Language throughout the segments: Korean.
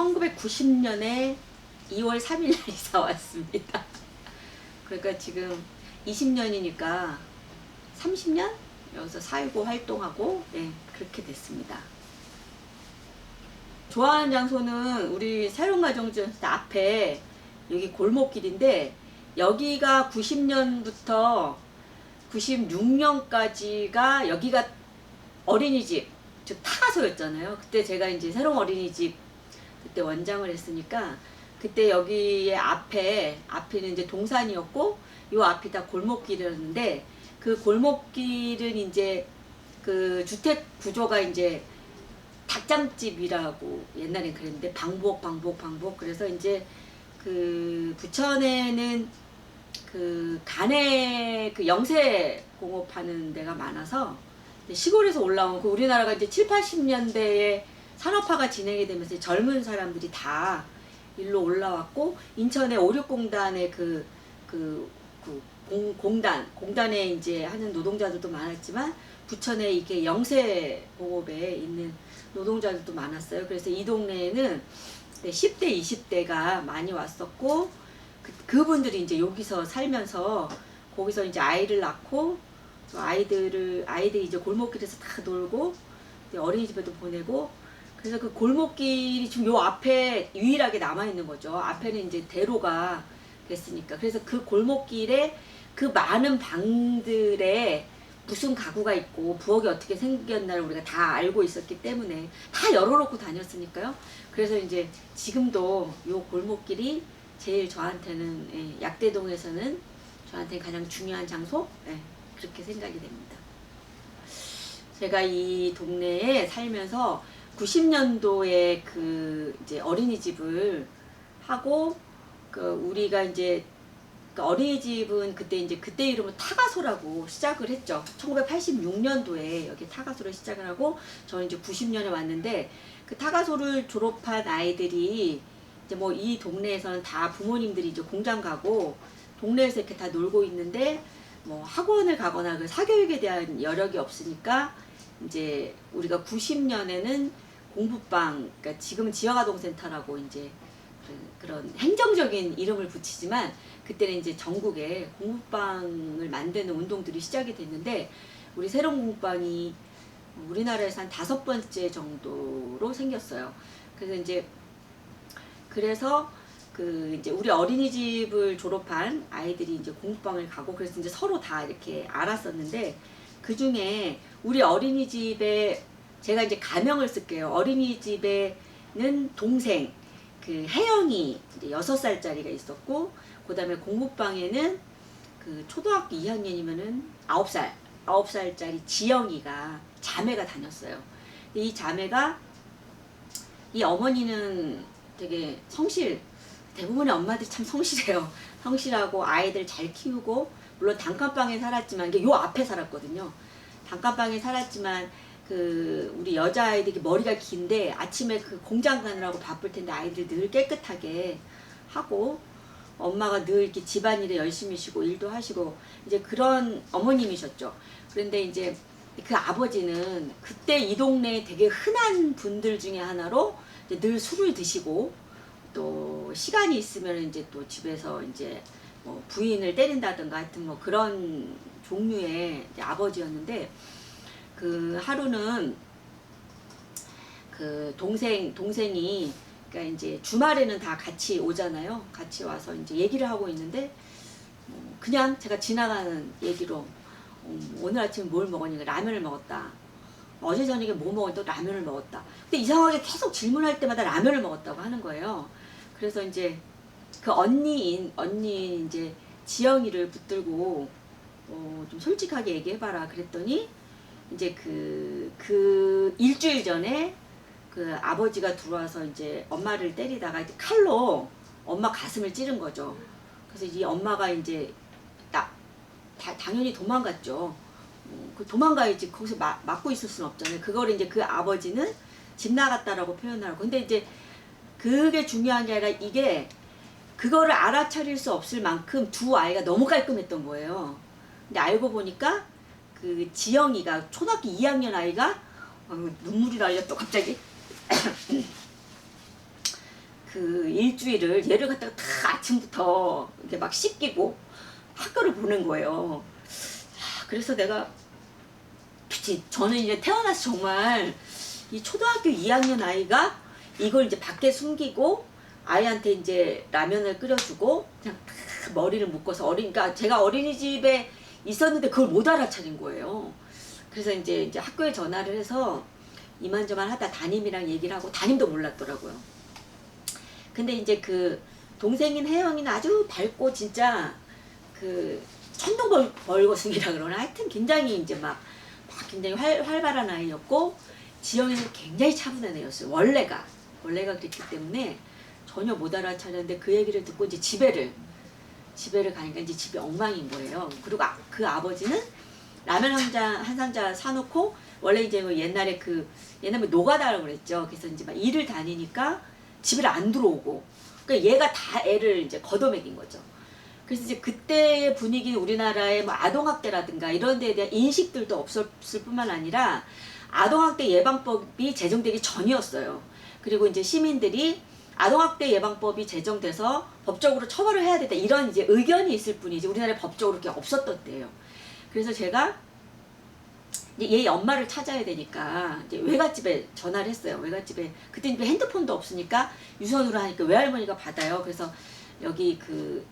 1990년에 2월 3일 날 이사 왔습니다. 그러니까 지금 20년이니까 30년? 여기서 살고 활동하고 그렇게 됐습니다. 좋아하는 장소는 우리 새로운가정지원센터 앞에 여기 골목길인데, 여기가 90년부터 96년까지가 여기가 어린이집, 즉 타가소였잖아요. 그때 제가 이제 새로운 어린이집 그때 원장을 했으니까, 그때 여기에 앞에는 이제 동산이었고 요 앞이 다 골목길이었는데, 그 골목길은 이제 그 주택 구조가 이제 닭장집이라고 옛날엔 그랬는데 방복. 그래서 이제 그 부천에는 그 간에 그 영세 공업하는 데가 많아서 시골에서 올라온, 그 우리나라가 이제 7, 80년대에 산업화가 진행이 되면서 젊은 사람들이 다 일로 올라왔고, 인천의 오륙공단의 공단에 이제 하는 노동자들도 많았지만, 부천에 이게 영세 공업에 있는 노동자들도 많았어요. 그래서 이 동네에는 10대, 20대가 많이 왔었고, 그분들이 이제 여기서 살면서 거기서 이제 아이를 낳고, 아이들이 이제 골목길에서 다 놀고, 어린이집에도 보내고, 그래서 그 골목길이 지금 요 앞에 유일하게 남아있는 거죠. 앞에는 이제 대로가 됐으니까. 그래서 그 골목길에 그 많은 방들에 무슨 가구가 있고 부엌이 어떻게 생겼나를 우리가 다 알고 있었기 때문에 다 열어놓고 다녔으니까요. 그래서 이제 지금도 요 골목길이 제일 저한테는, 약대동에서는 저한테 가장 중요한 장소? 그렇게 생각이 됩니다. 제가 이 동네에 살면서 90년도에 그 이제 어린이집을 하고, 그 우리가 이제 그 어린이집은 그때 이름은 타가소라고 시작을 했죠. 1986년도에 여기 타가소를 시작을 하고, 저는 이제 90년에 왔는데, 그 타가소를 졸업한 아이들이 이제 뭐 이 동네에서는 다 부모님들이 이제 공장 가고 동네에서 이렇게 다 놀고 있는데, 뭐 학원을 가거나 그 사교육에 대한 여력이 없으니까 이제 우리가 90년에는 공부방, 그러니까 지금은 지역아동센터라고 이제 그런 행정적인 이름을 붙이지만, 그때는 이제 전국에 공부방을 만드는 운동들이 시작이 됐는데, 우리 새로운 공부방이 우리나라에서 한 5번째 정도로 생겼어요. 그래서 그 이제 우리 어린이집을 졸업한 아이들이 이제 공부방을 가고, 그래서 이제 서로 다 이렇게 알았었는데, 그 중에 우리 어린이집에 제가 이제 가명을 쓸게요. 어린이집에는 동생, 그 혜영이 이제 6살짜리가 있었고, 그 다음에 공부방에는 그 초등학교 2학년이면은 9살짜리 지영이가, 자매가 다녔어요. 이 자매가, 이 어머니는 되게 대부분의 엄마들이 참 성실해요. 성실하고 아이들 잘 키우고, 물론 단칸방에 살았지만, 이게 요 앞에 살았거든요. 단칸방에 살았지만, 그 우리 여자아이들이 머리가 긴데 아침에 그 공장 가느라고 바쁠 텐데 아이들 늘 깨끗하게 하고, 엄마가 늘 이렇게 집안일에 열심히 쉬고 일도 하시고, 이제 그런 어머님이셨죠. 그런데 이제 그 아버지는 그때 이 동네에 되게 흔한 분들 중에 하나로 이제 늘 술을 드시고, 또 시간이 있으면 이제 또 집에서 이제 뭐 부인을 때린다든가 하여튼 뭐 그런 종류의 이제 아버지였는데, 그 하루는 그 동생이, 그러니까 이제 주말에는 다 같이 오잖아요. 같이 와서 이제 얘기를 하고 있는데, 그냥 제가 지나가는 얘기로, 오늘 아침에 뭘 먹었니? 라면을 먹었다. 어제 저녁에 뭐 먹었니? 라면을 먹었다. 근데 이상하게 계속 질문할 때마다 라면을 먹었다고 하는 거예요. 그래서 이제 그 언니 이제 지영이를 붙들고 좀 솔직하게 얘기해봐라 그랬더니, 이제 그 일주일 전에 그 아버지가 들어와서 이제 엄마를 때리다가 이제 칼로 엄마 가슴을 찌른 거죠. 그래서 이 엄마가 이제 당연히 도망갔죠. 그 도망가야지, 거기서 맞고 있을 수는 없잖아요. 그거를 이제 그 아버지는 집 나갔다라고 표현을 하고, 근데 이제 그게 중요한 게 아니라, 이게 그거를 알아차릴 수 없을 만큼 두 아이가 너무 깔끔했던 거예요. 근데 알고 보니까 그 지영이가 초등학교 2학년 아이가, 눈물이 날려 또 갑자기 그 일주일을 얘를 갖다가 다 아침부터 이렇게 막 씻기고 학교를 보낸 거예요. 그래서 내가 그치, 저는 이제 태어나서 정말 이 초등학교 2학년 아이가 이걸 이제 밖에 숨기고 아이한테 이제 라면을 끓여주고 그냥 다 머리를 묶어서 그러니까 제가 어린이집에 있었는데 그걸 못 알아차린 거예요. 그래서 이제 학교에 전화를 해서 이만저만 하다 담임이랑 얘기를 하고 담임도 몰랐더라고요. 근데 이제 그 동생인 혜영이는 아주 밝고 진짜 그 천둥벌거숭이라 그러나 하여튼 굉장히 이제 막 굉장히 활발한 아이였고 지영이는 굉장히 차분한 애였어요. 원래가 그랬기 때문에 전혀 못 알아차렸는데 그 얘기를 듣고 이제 집에를 가니까 이제 집이 엉망인 거예요. 그리고 그 아버지는 라면 한 상자 사놓고 원래 이제 뭐 옛날에 옛날에 노가다라고 그랬죠. 그래서 이제 막 일을 다니니까 집에 안 들어오고 그러니까 얘가 다 애를 이제 걷어먹인 거죠. 그래서 이제 그때의 분위기 우리나라의 뭐 아동학대라든가 이런 데에 대한 인식들도 없었을 뿐만 아니라 아동학대 예방법이 제정되기 전이었어요. 그리고 이제 시민들이 아동학대 예방법이 제정돼서 법적으로 처벌을 해야 된다 이런 이제 의견이 있을 뿐이지 우리나라에 법적으로 그게 없었던 때예요. 그래서 제가 얘 엄마를 찾아야 되니까 이제 외갓집에 전화를 했어요. 외갓집에 그때 핸드폰도 없으니까 유선으로 하니까 외할머니가 받아요. 그래서 여기 그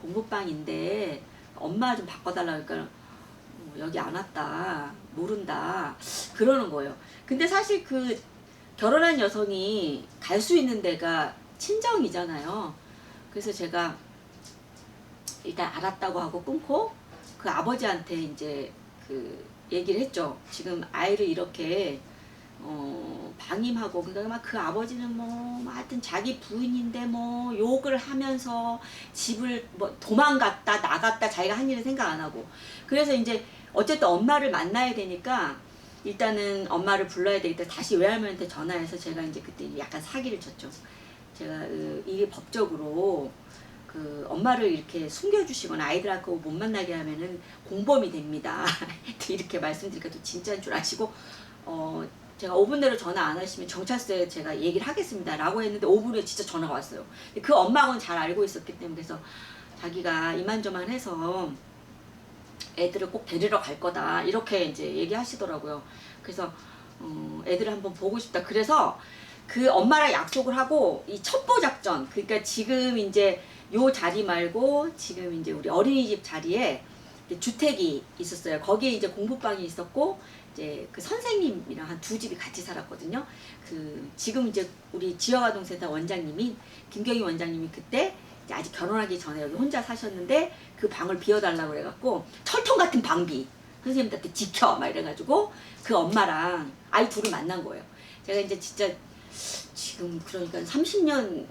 공부방인데 엄마 좀 바꿔달라 그러니까 여기 안 왔다 모른다 그러는 거예요. 근데 사실 그 결혼한 여성이 갈 수 있는 데가 친정이잖아요. 그래서 제가 일단 알았다고 하고 끊고 그 아버지한테 이제 그 얘기를 했죠. 지금 아이를 이렇게 방임하고 그러니까 막 그 아버지는 뭐 하여튼 자기 부인인데 뭐 욕을 하면서 집을 뭐 도망갔다 나갔다 자기가 한 일은 생각 안 하고 그래서 이제 어쨌든 엄마를 만나야 되니까 일단은 엄마를 불러야 되겠다 다시 외할머니한테 전화해서 제가 이제 그때 약간 사기를 쳤죠. 제가 이게 법적으로 그 엄마를 이렇게 숨겨주시거나 아이들하고 못 만나게 하면은 공범이 됩니다. 이렇게 말씀드리니까 또 진짜인 줄 아시고 제가 5분 내로 전화 안 하시면 경찰서에 제가 얘기를 하겠습니다 라고 했는데 5분 후에 진짜 전화가 왔어요. 그 엄마하고는 잘 알고 있었기 때문에 그래서 자기가 이만저만 해서 애들을 꼭 데리러 갈 거다 이렇게 이제 얘기하시더라고요. 그래서 애들을 한번 보고 싶다. 그래서 그 엄마랑 약속을 하고 이 첩보작전 그러니까 지금 이제 요 자리 말고 지금 이제 우리 어린이집 자리에 주택이 있었어요. 거기에 이제 공부방이 있었고 이제 그 선생님이랑 한 두 집이 같이 살았거든요. 그 지금 이제 우리 지역아동센터 원장님인 김경희 원장님이 그때 이제 아직 결혼하기 전에 여기 혼자 사셨는데 그 방을 비워달라고 그래갖고 철통 같은 방비 선생님한테 지켜 막 이래가지고 그 엄마랑 아이 둘을 만난 거예요. 제가 이제 진짜 지금 그러니까 30년이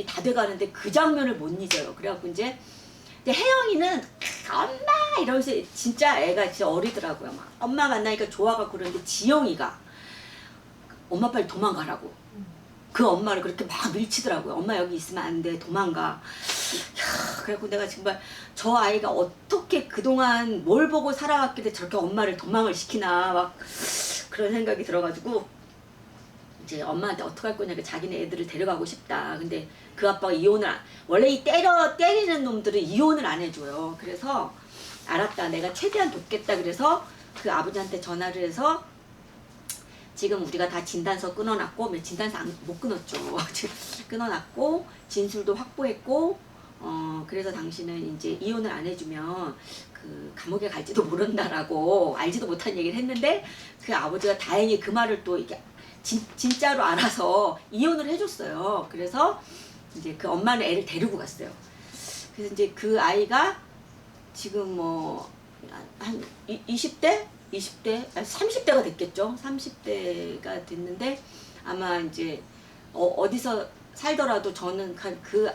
다 돼가는데 그 장면을 못 잊어요. 그래갖고 이제 혜영이는 엄마 이러면서 진짜 애가 진짜 어리더라고요. 막 엄마 만나니까 좋아가고 그러는데 지영이가 엄마 빨리 도망가라고 그 엄마를 그렇게 막 밀치더라고요. 엄마 여기 있으면 안 돼 도망가. 그래갖고 내가 정말 저 아이가 어떻게 그동안 뭘 보고 살아왔길래 저렇게 엄마를 도망을 시키나 막 그런 생각이 들어가지고 이제 엄마한테 어떡할 거냐 자기네 애들을 데려가고 싶다. 근데 그 아빠가 원래 이 때리는 놈들은 이혼을 안 해줘요. 그래서 알았다 내가 최대한 돕겠다. 그래서 그 아버지한테 전화를 해서 지금 우리가 다 진단서 끊어놨고 진단서 못 끊었죠. 끊어놨고 진술도 확보했고 그래서 당신은 이제 이혼을 안 해주면 그 감옥에 갈지도 모른다라고 알지도 못한 얘기를 했는데 그 아버지가 다행히 그 말을 또 이게 진짜로 알아서 이혼을 해줬어요. 그래서 이제 그 엄마는 애를 데리고 갔어요. 그래서 이제 그 아이가 지금 뭐 한 20대? 30대가 됐겠죠. 30대가 됐는데 아마 이제 어디서 살더라도 저는 그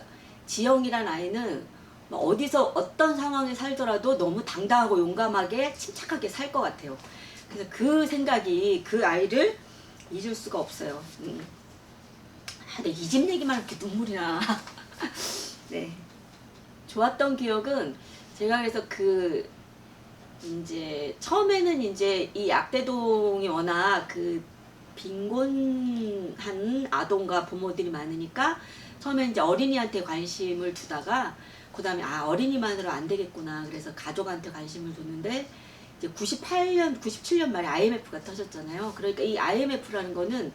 지영이란 아이는 어디서 어떤 상황에 살더라도 너무 당당하고 용감하게 침착하게 살 것 같아요. 그래서 그 생각이 그 아이를 잊을 수가 없어요. 근데 이 집 얘기만 이렇게 눈물이 나. 네. 좋았던 기억은 제가 그래서 이제 처음에는 이제 이 약대동이 워낙 빈곤한 아동과 부모들이 많으니까 처음에 이제 어린이한테 관심을 두다가 그 다음에 어린이만으로 안 되겠구나. 그래서 가족한테 관심을 뒀는데 이제 98년, 97년 말에 IMF가 터졌잖아요. 그러니까 이 IMF라는 거는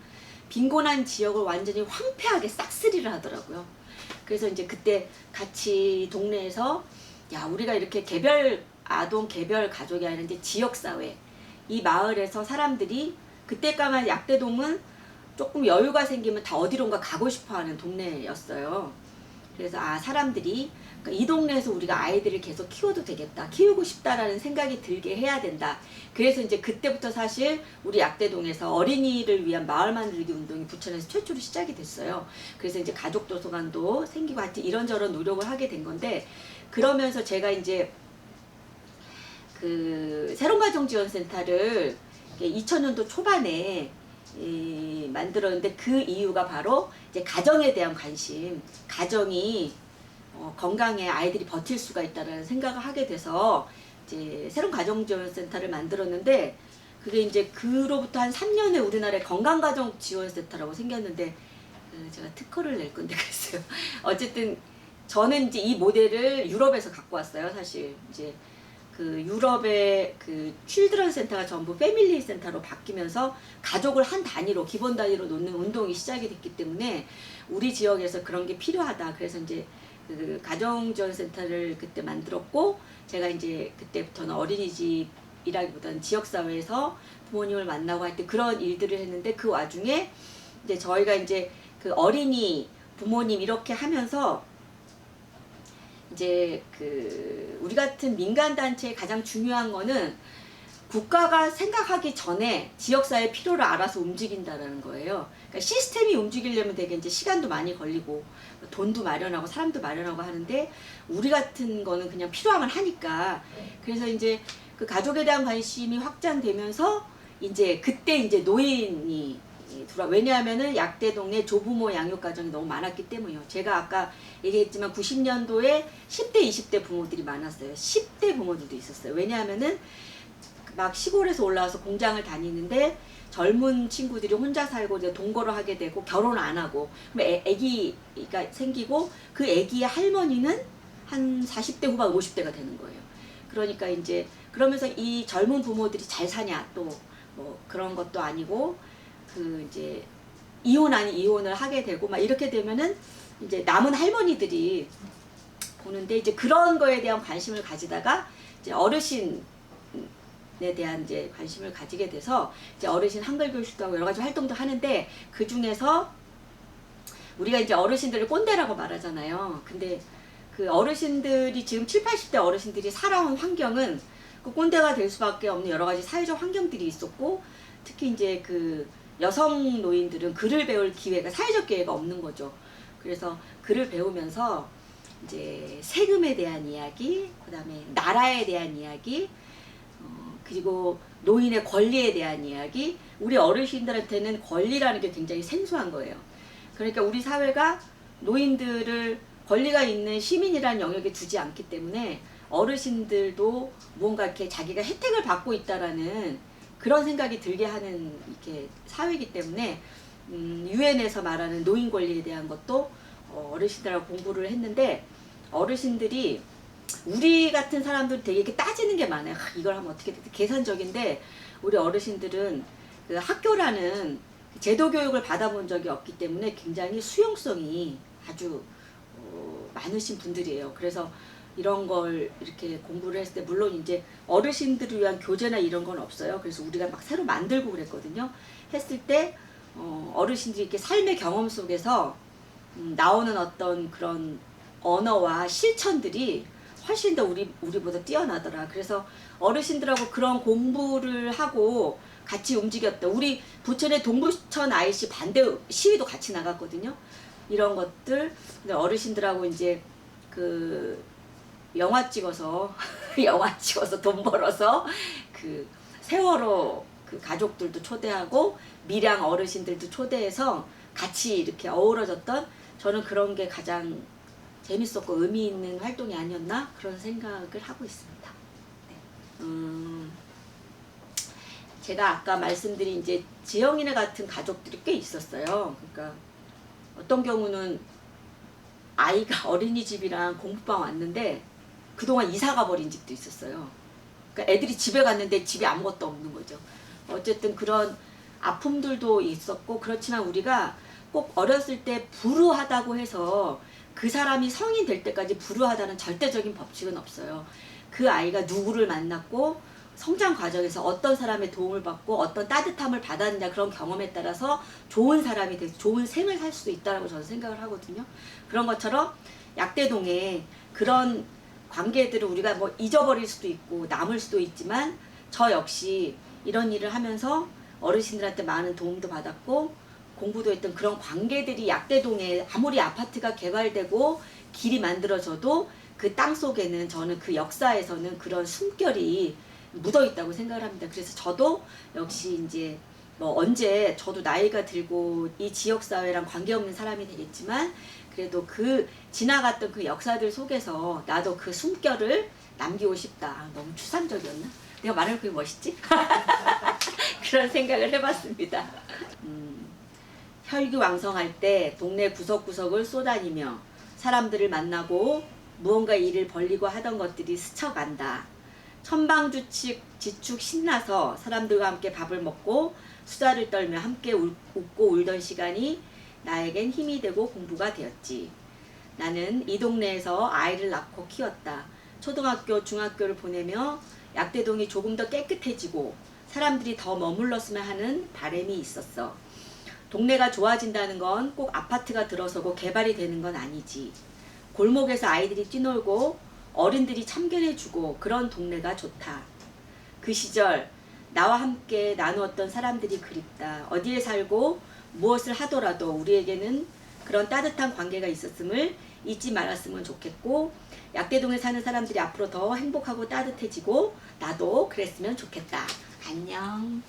빈곤한 지역을 완전히 황폐하게 싹쓸이를 하더라고요. 그래서 이제 그때 같이 동네에서 야, 우리가 이렇게 개별 아동 개별 가족이 아니라 이제 지역사회, 이 마을에서 사람들이 그때까만 약대동은 조금 여유가 생기면 다 어디론가 가고 싶어하는 동네였어요. 그래서 사람들이 그러니까 이 동네에서 우리가 아이들을 계속 키워도 되겠다, 키우고 싶다라는 생각이 들게 해야 된다. 그래서 이제 그때부터 사실 우리 약대동에서 어린이를 위한 마을 만들기 운동이 부천에서 최초로 시작이 됐어요. 그래서 이제 가족 도서관도 생기고 하여튼 이런저런 노력을 하게 된 건데, 그러면서 제가 이제 그 새로운가정지원센터를 2000년도 초반에 만들었는데, 그 이유가 바로 이제 가정에 대한 관심, 가정이 건강해 아이들이 버틸 수가 있다는 생각을 하게 돼서 이제 새로운 가정지원센터를 만들었는데, 그게 이제 그로부터 한 3년에 우리나라에 건강가정지원센터라고 생겼는데, 제가 특허를 낼 건데 그랬어요. 어쨌든 저는 이제 이 모델을 유럽에서 갖고 왔어요. 사실 이제 그 유럽의 그 칠드런 센터가 전부 패밀리 센터로 바뀌면서 가족을 한 단위로, 기본 단위로 놓는 운동이 시작이 됐기 때문에 우리 지역에서 그런 게 필요하다. 그래서 이제 그 가정지원센터를 그때 만들었고, 제가 이제 그때부터는 어린이집이라기보다는 지역사회에서 부모님을 만나고 할 때 그런 일들을 했는데, 그 와중에 이제 저희가 이제 그 어린이 부모님 이렇게 하면서 이제 그 우리 같은 민간단체의 가장 중요한 거는 국가가 생각하기 전에 지역사회의 필요를 알아서 움직인다는 거예요. 그러니까 시스템이 움직이려면 되게 이제 시간도 많이 걸리고 돈도 마련하고 사람도 마련하고 하는데, 우리 같은 거는 그냥 필요하면 하니까. 그래서 이제 그 가족에 대한 관심이 확장되면서 이제 그때 이제 노인이 왜냐하면은 약대동네 조부모 양육 가정이 너무 많았기 때문이요. 제가 아까 얘기했지만 90년도에 10대 20대 부모들이 많았어요. 10대 부모들도 있었어요. 왜냐하면은 막 시골에서 올라와서 공장을 다니는데 젊은 친구들이 혼자 살고 이제 동거를 하게 되고 결혼 안 하고, 그럼 애기가 생기고 그 애기의 할머니는 한 40대 후반 50대가 되는 거예요. 그러니까 이제 그러면서 이 젊은 부모들이 잘 사냐, 또 뭐 그런 것도 아니고, 그 이제 이혼 아닌 이혼을 하게 되고 막 이렇게 되면은 이제 남은 할머니들이 보는데, 이제 그런 거에 대한 관심을 가지다가 이제 어르신에 대한 이제 관심을 가지게 돼서 이제 어르신 한글 교실도 하고 여러 가지 활동도 하는데, 그 중에서 우리가 이제 어르신들을 꼰대라고 말하잖아요. 근데 그 어르신들이 지금 7, 80대 어르신들이 살아온 환경은 그 꼰대가 될 수밖에 없는 여러 가지 사회적 환경들이 있었고, 특히 이제 그 여성 노인들은 글을 배울 기회가, 사회적 기회가 없는 거죠. 그래서 글을 배우면서 이제 세금에 대한 이야기, 그 다음에 나라에 대한 이야기, 그리고 노인의 권리에 대한 이야기, 우리 어르신들한테는 권리라는 게 굉장히 생소한 거예요. 그러니까 우리 사회가 노인들을 권리가 있는 시민이라는 영역에 두지 않기 때문에 어르신들도 뭔가 이렇게 자기가 혜택을 받고 있다라는 그런 생각이 들게 하는 이렇게 사회이기 때문에 유엔에서 말하는 노인 권리에 대한 것도 어르신들하고 공부를 했는데, 어르신들이 우리 같은 사람들 되게 이렇게 따지는 게 많아요. 이걸 하면 어떻게 되지? 계산적인데, 우리 어르신들은 그 학교라는 제도 교육을 받아본 적이 없기 때문에 굉장히 수용성이 아주 많으신 분들이에요. 그래서 이런 걸 이렇게 공부를 했을 때, 물론 이제 어르신들을 위한 교재나 이런 건 없어요. 그래서 우리가 막 새로 만들고 그랬거든요. 했을 때 어르신들이 이렇게 삶의 경험 속에서 나오는 어떤 그런 언어와 실천들이 훨씬 더 우리보다 뛰어나더라. 그래서 어르신들하고 그런 공부를 하고 같이 움직였다. 우리 부천의 동부천 IC 반대 시위도 같이 나갔거든요. 이런 것들. 근데 어르신들하고 이제 그 영화 찍어서 영화 찍어서 돈 벌어서 그 세월호 그 가족들도 초대하고 밀양 어르신들도 초대해서 같이 이렇게 어우러졌던, 저는 그런 게 가장 재밌었고 의미 있는 활동이 아니었나 그런 생각을 하고 있습니다. 네. 제가 아까 말씀드린 이제 지영이네 같은 가족들이 꽤 있었어요. 그러니까 어떤 경우는 아이가 어린이집이랑 공부방 왔는데 그동안 이사 가버린 집도 있었어요. 그러니까 애들이 집에 갔는데 집에 아무것도 없는 거죠. 어쨌든 그런 아픔들도 있었고, 그렇지만 우리가 꼭 어렸을 때 불우하다고 해서 그 사람이 성인 될 때까지 불우하다는 절대적인 법칙은 없어요. 그 아이가 누구를 만났고 성장 과정에서 어떤 사람의 도움을 받고 어떤 따뜻함을 받았느냐, 그런 경험에 따라서 좋은 사람이 돼서 좋은 생을 살 수도 있다고 저는 생각을 하거든요. 그런 것처럼 약대동에 그런 관계들을 우리가 뭐 잊어버릴 수도 있고 남을 수도 있지만, 저 역시 이런 일을 하면서 어르신들한테 많은 도움도 받았고 공부도 했던 그런 관계들이 약대동에 아무리 아파트가 개발되고 길이 만들어져도 그 땅 속에는 저는 그 역사에서는 그런 숨결이 묻어 있다고 생각을 합니다. 그래서 저도 역시 이제 뭐 언제 저도 나이가 들고 이 지역사회랑 관계없는 사람이 되겠지만, 그래도 그 지나갔던 그 역사들 속에서 나도 그 숨결을 남기고 싶다. 너무 추상적이었나? 내가 말하면 그게 멋있지? 그런 생각을 해봤습니다. 혈기왕성할 때 동네 구석구석을 쏘다니며 사람들을 만나고 무언가 일을 벌리고 하던 것들이 스쳐간다. 천방지축 신나서 사람들과 함께 밥을 먹고 수다를 떨며 함께 웃고 울던 시간이 나에겐 힘이 되고 공부가 되었지. 나는 이 동네에서 아이를 낳고 키웠다. 초등학교, 중학교를 보내며 약대동이 조금 더 깨끗해지고 사람들이 더 머물렀으면 하는 바람이 있었어. 동네가 좋아진다는 건 꼭 아파트가 들어서고 개발이 되는 건 아니지. 골목에서 아이들이 뛰놀고 어른들이 참견해주고 그런 동네가 좋다. 그 시절 나와 함께 나누었던 사람들이 그립다. 어디에 살고 무엇을 하더라도 우리에게는 그런 따뜻한 관계가 있었음을 잊지 말았으면 좋겠고, 약대동에 사는 사람들이 앞으로 더 행복하고 따뜻해지고 나도 그랬으면 좋겠다. 안녕.